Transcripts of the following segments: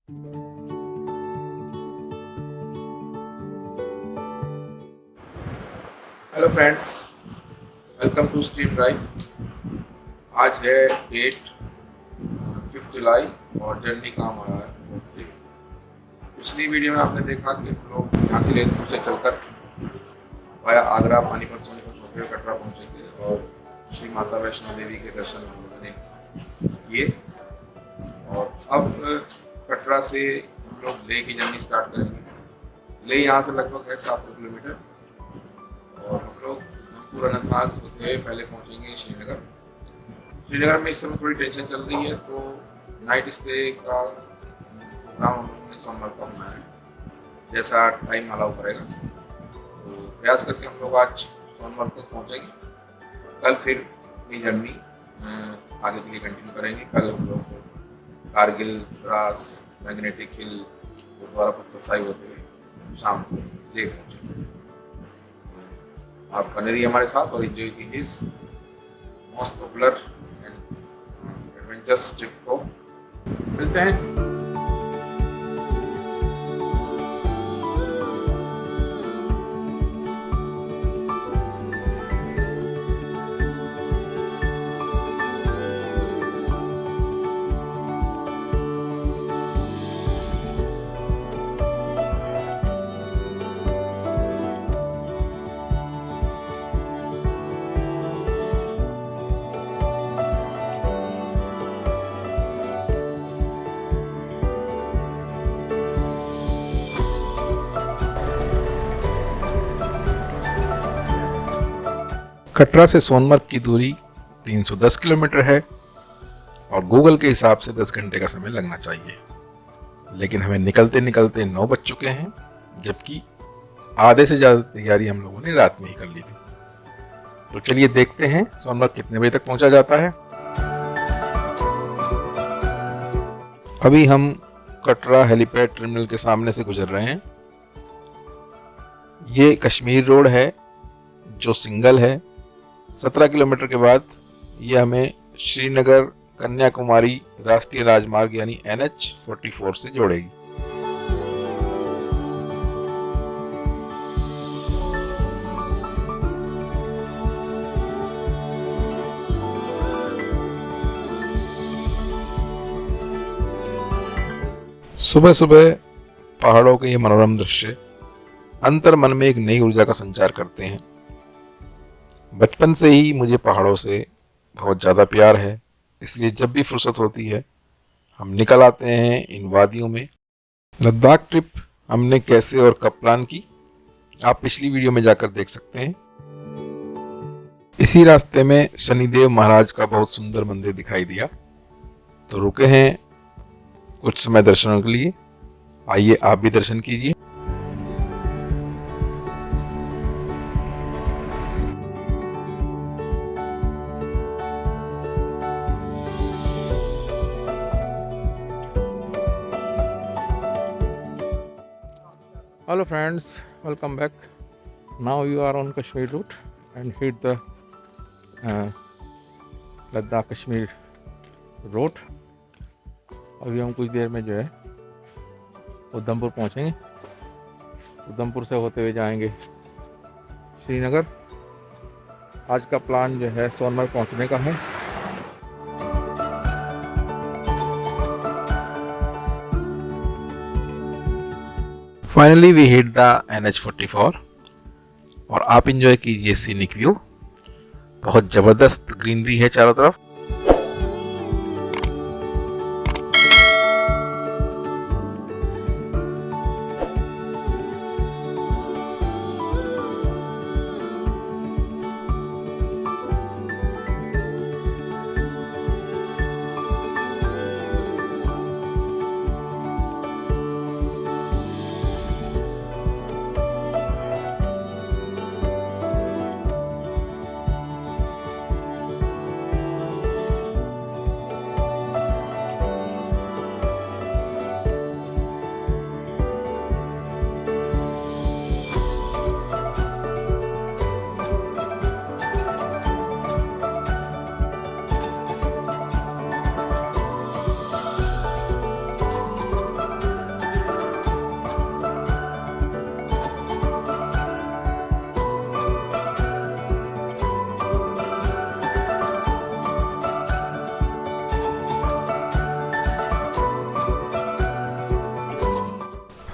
Hello friends, welcome to stream drive. आज है date 5 जुलाई और जर्नी का हमारा है 4th डे। पिछली वीडियो में आपने देखा कि हम लोग यहाँ से लेथपुर से चलकर वाया आगरा, पानीपत, सोनीपत होते हुए कटरा पहुँचेंगे और श्री माता वैष्णो देवी के दर्शन हम लोगों ने किए। और अब कटरा से हम लोग लेह की जर्नी स्टार्ट करेंगे। लेह यहाँ से लगभग है 700 किलोमीटर और हम लोग पूरा अनंतनाग होते हुए पहले पहुँचेंगे श्रीनगर। श्रीनगर में इस समय थोड़ी टेंशन चल रही है, तो नाइट स्टे का प्रोग्राम हम लोगों ने सोमवार का बनाया है, जैसा टाइम अलाउ करेगा। तो प्रयास करके हम लोग आज सोमवार तक पहुँचेंगे। कल फिर ये जर्नी आगे के लिए कंटिन्यू करेंगे। कल हम लोग कारगिल, द्रास, मैग्नेटिक हिल, गुरुद्वारा पत्थर साहिब होते हुए शाम को लेह पहुँचेंगे। आप बने रहिए हमारे साथ और एंजॉय कीजिए इस most popular and adventurous trip को। मिलते हैं। कटरा से सोनमर्ग की दूरी 310 किलोमीटर है और गूगल के हिसाब से 10 घंटे का समय लगना चाहिए, लेकिन हमें निकलते निकलते 9 बज चुके हैं, जबकि आधे से ज़्यादा तैयारी हम लोगों ने रात में ही कर ली थी। तो चलिए देखते हैं सोनमर्ग कितने बजे तक पहुंचा जाता है। अभी हम कटरा हेलीपैड टर्मिनल के सामने से गुजर रहे हैं। ये कश्मीर रोड है जो सिंगल है। 17 किलोमीटर के बाद ये हमें श्रीनगर कन्याकुमारी राष्ट्रीय राजमार्ग यानी NH-44 से जोड़ेगी। सुबह सुबह पहाड़ों के ये मनोरम दृश्य अंतर मन में एक नई ऊर्जा का संचार करते हैं। बचपन से ही मुझे पहाड़ों से बहुत ज़्यादा प्यार है, इसलिए जब भी फुर्सत होती है हम निकल आते हैं इन वादियों में। लद्दाख ट्रिप हमने कैसे और कब प्लान की, आप पिछली वीडियो में जाकर देख सकते हैं। इसी रास्ते में शनिदेव महाराज का बहुत सुंदर मंदिर दिखाई दिया, तो रुके हैं कुछ समय दर्शनों के लिए। आइए आप भी दर्शन कीजिए। Hello friends, welcome back. Now you are on Kashmir route and hit the Ladakh Kashmir road. अभी हम कुछ देर में जो है उधमपुर पहुंचेंगे। उधमपुर से होते हुए जाएंगे श्रीनगर। आज का प्लान जो है सोनमर्ग पहुंचने का है। Finally we hit the NH-44 और आप इंजॉय कीजिए सीनिक व्यू। बहुत जबरदस्त ग्रीनरी है चारों तरफ।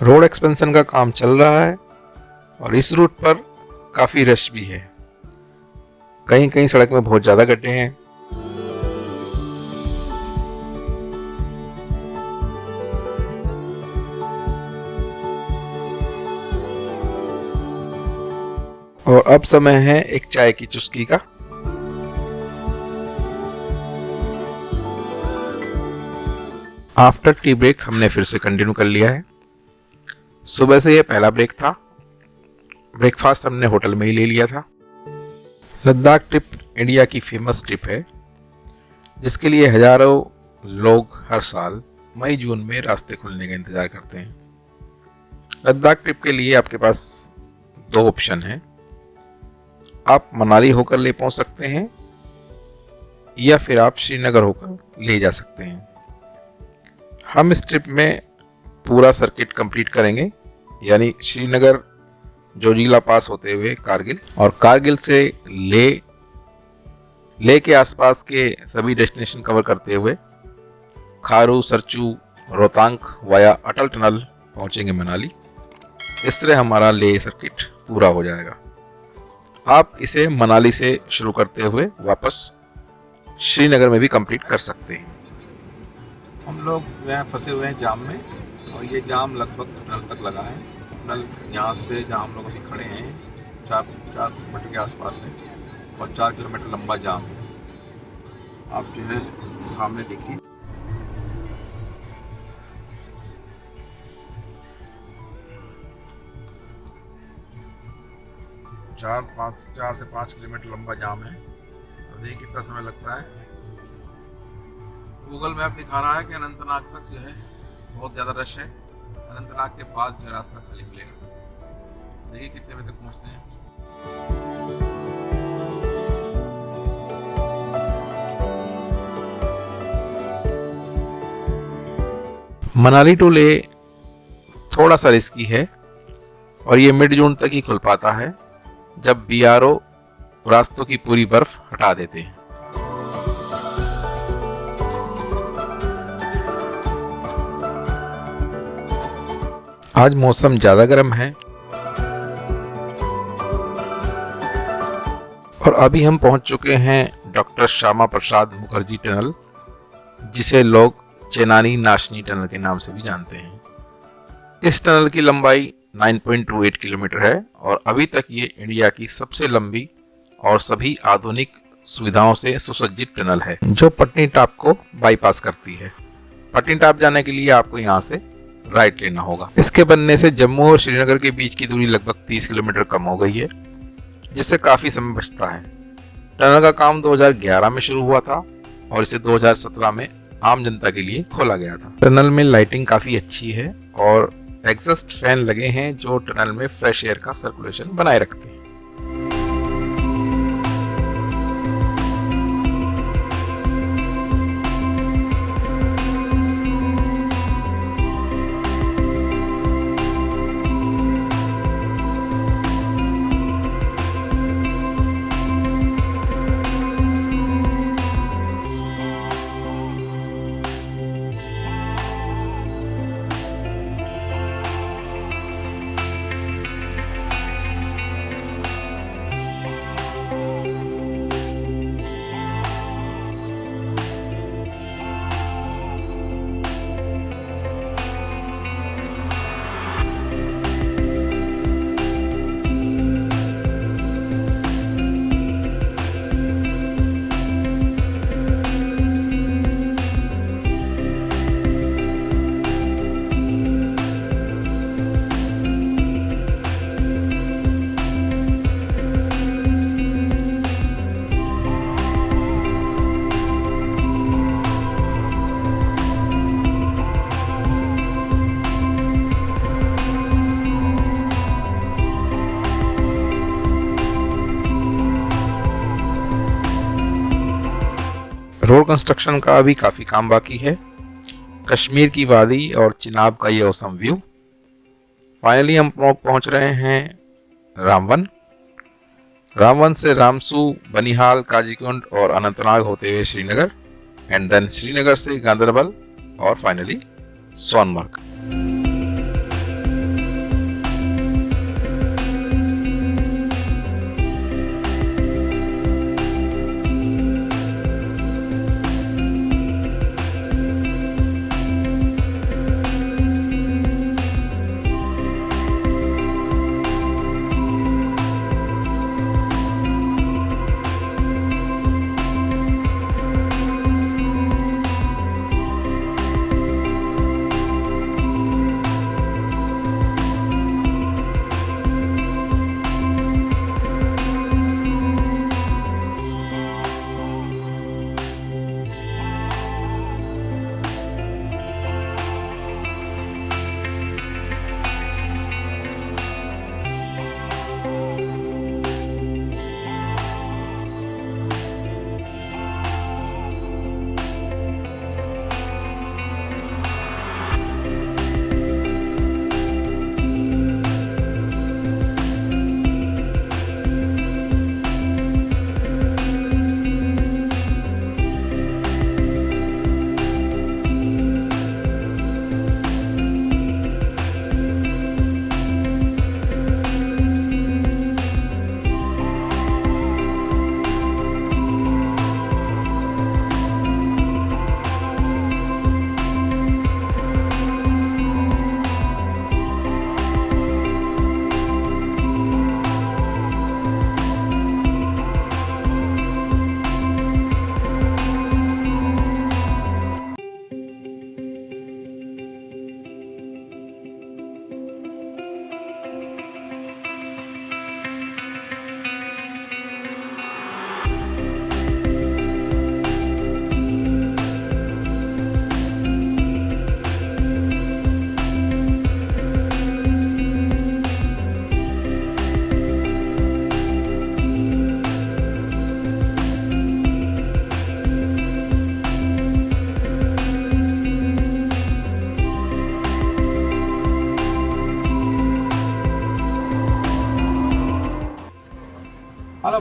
रोड एक्सपेंशन का काम चल रहा है और इस रूट पर काफ़ी रश भी है। कहीं कहीं सड़क में बहुत ज़्यादा गड्ढे हैं। और अब समय है एक चाय की चुस्की का। आफ्टर टी ब्रेक हमने फिर से कंटिन्यू कर लिया है। सुबह से ये पहला ब्रेक था। ब्रेकफास्ट हमने होटल में ही ले लिया था। लद्दाख ट्रिप इंडिया की फेमस ट्रिप है, जिसके लिए हजारों लोग हर साल मई जून में रास्ते खुलने का इंतजार करते हैं। लद्दाख ट्रिप के लिए आपके पास दो ऑप्शन हैं। आप मनाली होकर ले पहुंच सकते हैं या फिर आप श्रीनगर होकर ले जा सकते हैं। हम इस ट्रिप में पूरा सर्किट कंप्लीट करेंगे, यानी श्रीनगर जोजिला पास होते हुए कारगिल और कारगिल से ले के आसपास के सभी डेस्टिनेशन कवर करते हुए खारू, सरचू, रोहतांग वाया अटल टनल पहुंचेंगे मनाली। इस तरह हमारा ले सर्किट पूरा हो जाएगा। आप इसे मनाली से शुरू करते हुए वापस श्रीनगर में भी कंप्लीट कर सकते हैं। हम लोग यहाँ फंसे हुए हैं जाम में, और ये जाम लगभग टनल तक लगा है। टनल यहाँ से जहाँ हम लोग अभी खड़े हैं 4 किलोमीटर के आसपास है और 4 किलोमीटर लंबा जाम है। आप जो है सामने देखिए, चार से 5 किलोमीटर लंबा जाम है। अब देखिए कितना समय लगता है। गूगल मैप दिखा रहा है कि अनंतनाग तक जो है बहुत ज़्यादा रश है। अनंतनाग के बाद जो रास्ता खाली मिलेगा। देखिए कितने बजे तक पहुँचते हैं। मनाली टू ले थोड़ा सा रिस्की है और ये मिड जून तक ही खुल पाता है, जब BRO रास्तों की पूरी बर्फ हटा देते हैं। आज मौसम ज़्यादा गर्म है और अभी हम पहुंच चुके हैं डॉक्टर श्यामा प्रसाद मुखर्जी टनल, जिसे लोग चेनानी नाशनी टनल के नाम से भी जानते हैं। इस टनल की लंबाई 9.28 किलोमीटर है और अभी तक ये इंडिया की सबसे लंबी और सभी आधुनिक सुविधाओं से सुसज्जित टनल है, जो पटनी टॉप को बाईपास करती है। पटनी टॉप जाने के लिए आपको यहाँ से राइट लेना होगा। इसके बनने से जम्मू और श्रीनगर के बीच की दूरी लगभग 30 किलोमीटर कम हो गई है, जिससे काफी समय बचता है। टनल का काम 2011 में शुरू हुआ था और इसे 2017 में आम जनता के लिए खोला गया था। टनल में लाइटिंग काफी अच्छी है और एग्जॉस्ट फैन लगे हैं, जो टनल में फ्रेश एयर का सर्कुलेशन बनाए रखते हैं। रोड कंस्ट्रक्शन का अभी काफ़ी काम बाकी है। कश्मीर की वादी और चिनाब का ये औसम व्यू। फाइनली हम पहुंच रहे हैं रामवन। रामवन से रामसू, बनिहाल, काजीकुंड और अनंतनाग होते हुए श्रीनगर, एंड देन श्रीनगर से गांदरबल और finally Sonamarg.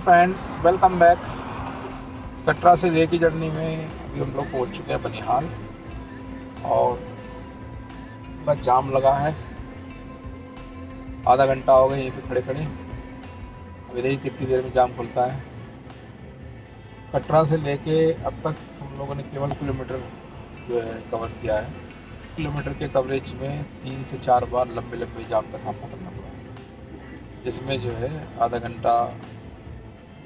Friends, welcome back. Katra से लेह की जर्नी में अभी हम लोग पहुंच चुके हैं बनिहाल और बस जाम लगा है। आधा घंटा हो गया यहीं पे खड़े खड़े। अभी देखिए कितनी देर में जाम खुलता है। कटरा से लेके अब तक हम लोगों ने केवल किलोमीटर जो है कवर किया है। किलोमीटर के कवरेज में 3 से 4 बार लंबे लंबे जाम का सामना करना पड़ा, जिसमें जो है आधा घंटा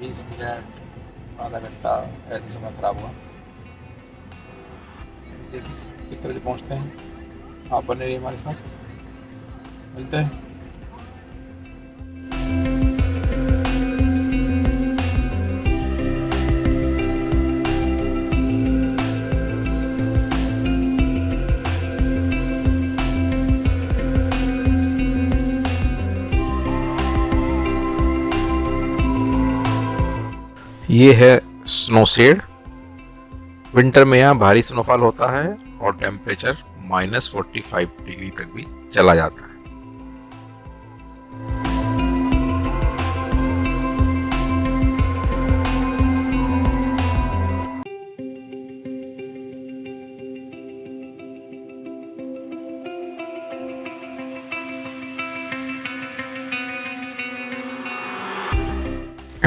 20 मिनट आधा घंटा ऐसे समय ख़राब हुआ। देखिए किस तरह से पहुँचते हैं। आप बने रहिए हमारे साथ, मिलते हैं। ये है स्नो शेड। विंटर में यहाँ भारी स्नोफॉल होता है और टेम्परेचर -45 डिग्री तक भी चला जाता है।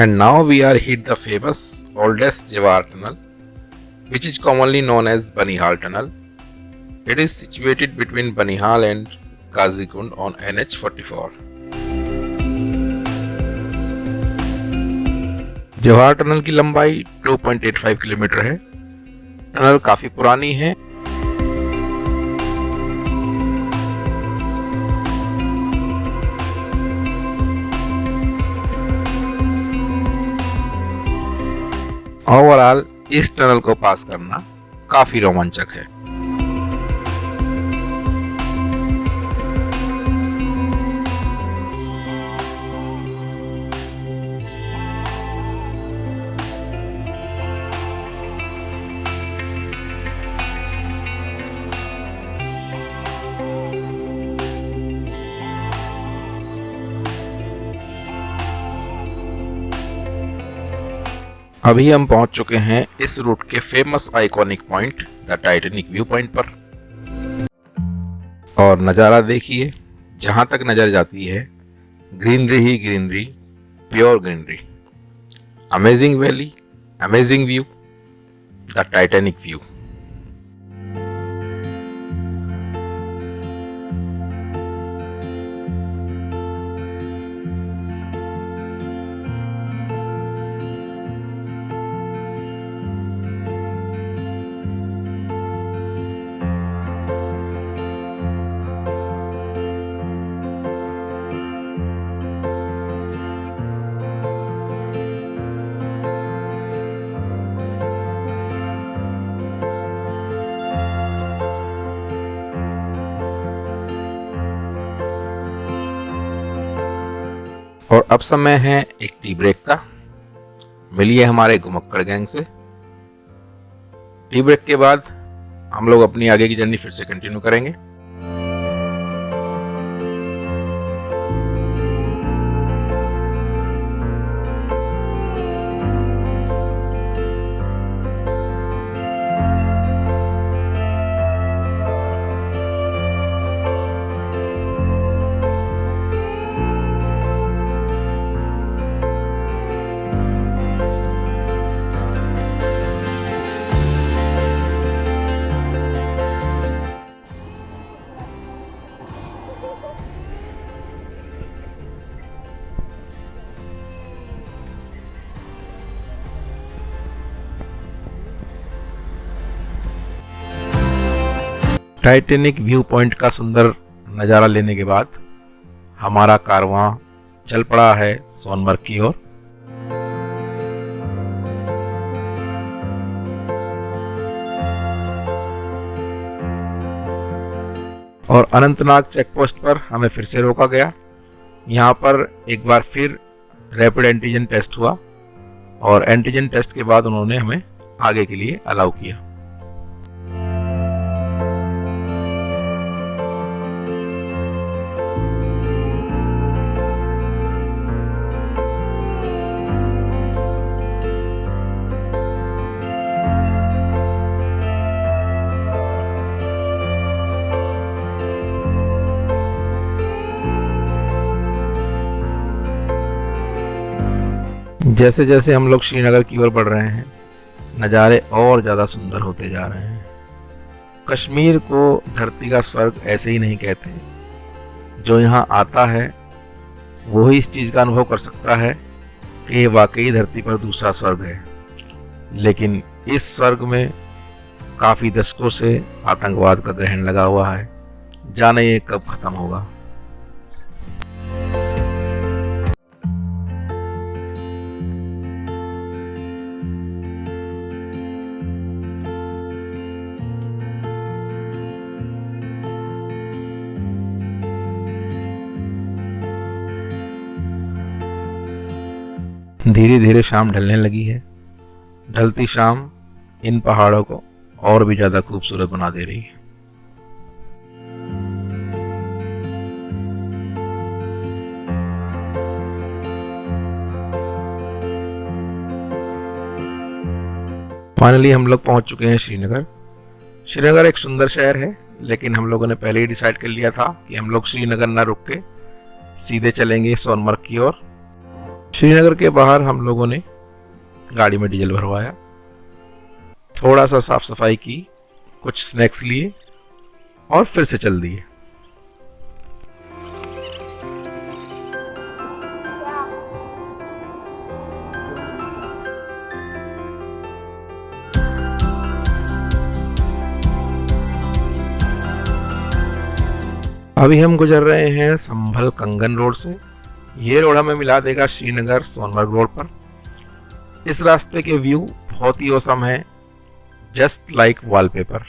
And now we are hit the famous oldest Jawar tunnel, which is commonly known as Banihal Tunnel. It is situated between Banihal and Kazikund on NH44. Jawahar tunnel की लंबाई 2.85 किलोमीटर है। टनल काफी पुरानी है। ओवरऑल इस टनल को पास करना काफी रोमांचक है। अभी हम पहुंच चुके हैं इस रूट के famous iconic point the Titanic view point पर। और नज़ारा देखिए, जहां तक नजर जाती है greenery he greenery, pure greenery. Amazing valley, amazing view, the Titanic view. और अब समय है एक टी ब्रेक का। मिलिए हमारे घुमक्कड़ गैंग से। टी ब्रेक के बाद हम लोग अपनी आगे की जर्नी फिर से कंटिन्यू करेंगे। टाइटैनिक व्यू पॉइंट का सुंदर नज़ारा लेने के बाद हमारा कारवां चल पड़ा है सोनमर्ग की ओर। और अनंतनाग चेक पोस्ट पर हमें फिर से रोका गया। यहाँ पर एक बार फिर रैपिड एंटीजन टेस्ट हुआ और एंटीजन टेस्ट के बाद उन्होंने हमें आगे के लिए अलाउ किया। जैसे जैसे हम लोग श्रीनगर की ओर बढ़ रहे हैं, नज़ारे और ज़्यादा सुंदर होते जा रहे हैं। कश्मीर को धरती का स्वर्ग ऐसे ही नहीं कहते। जो यहाँ आता है वो ही इस चीज़ का अनुभव कर सकता है कि ये वाकई धरती पर दूसरा स्वर्ग है। लेकिन इस स्वर्ग में काफ़ी दशकों से आतंकवाद का ग्रहण लगा हुआ है। जाने ये कब ख़त्म होगा। धीरे धीरे शाम ढलने लगी है। ढलती शाम इन पहाड़ों को और भी ज़्यादा खूबसूरत बना दे रही है। फाइनली हम लोग पहुंच चुके हैं श्रीनगर। श्रीनगर एक सुंदर शहर है, लेकिन हम लोगों ने पहले ही डिसाइड कर लिया था कि हम लोग श्रीनगर ना रुक के सीधे चलेंगे सोनमर्ग की ओर। श्रीनगर के बाहर हम लोगों ने गाड़ी में डीजल भरवाया, थोड़ा सा साफ सफाई की, कुछ स्नैक्स लिए और फिर से चल दिए। अभी हम गुजर रहे हैं संभल कंगन रोड से। ये रोड हमें मिला देगा श्रीनगर सोनमर्ग रोड पर। इस रास्ते के व्यू बहुत ही औसम है, जस्ट लाइक वॉलपेपर।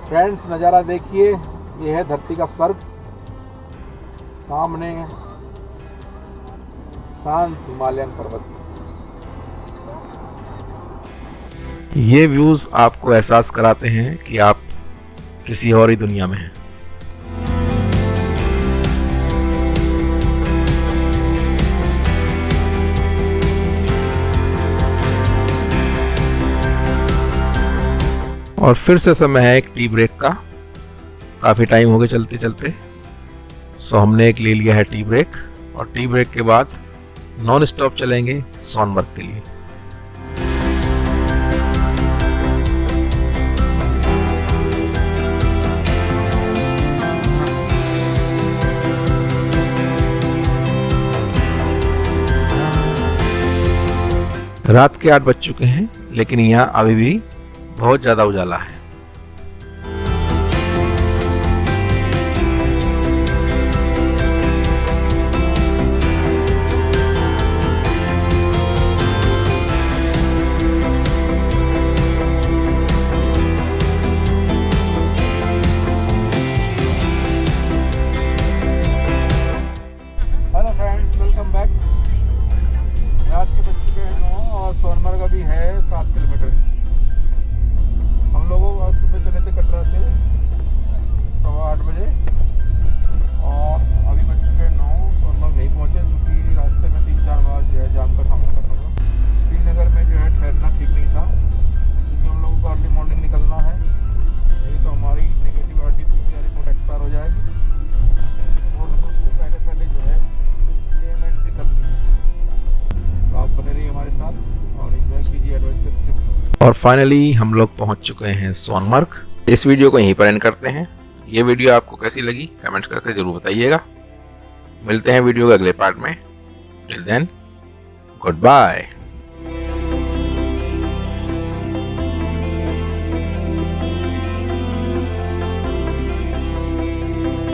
फ्रेंड्स, नज़ारा देखिए, ये है धरती का स्वर्ग। सामने शांत हिमालयन पर्वत। ये व्यूज आपको एहसास कराते हैं कि आप किसी और ही दुनिया में हैं। और फिर से समय है एक टी ब्रेक का। काफ़ी टाइम हो गया चलते चलते, सो हमने एक ले लिया है टी ब्रेक। और टी ब्रेक के बाद नॉन स्टॉप चलेंगे सोनमर्ग के लिए। रात के 8 बज चुके हैं, लेकिन यहाँ अभी भी बहुत ज़्यादा उजाला है। Hello friends, welcome back. रात के बज चुके हैं 9 और सोनमर्ग अभी है 7 किलोमीटर। हम लोगों आज सुबह चले थे कटरा से 8:15 बजे और अभी बज चुके हैं 9। सोनमर्ग नहीं पहुँचे क्योंकि रास्ते में 3-4 बार जो है जाम का सामना करना पड़ा। श्रीनगर में जो है ठहरना ठीक नहीं था, क्योंकि हम लोगों को अर्ली मॉर्निंग निकलना है, नहीं तो हमारी नेगेटिव RT-PCR रिपोर्ट एक्सपायर हो जाएगी और हमें उससे पहले पहले जो है लेन एंट्री करनी है। तो आप बने रहिए हमारे साथ और एंजॉय कीजिए एडवेंचर ट्रिप। और फाइनली हम लोग पहुंच चुके हैं सोनमर्ग। इस वीडियो को यहीं पर एंड करते हैं। ये वीडियो आपको कैसी लगी कमेंट्स करके जरूर बताइएगा। मिलते हैं वीडियो के अगले पार्ट में। Till then, good bye.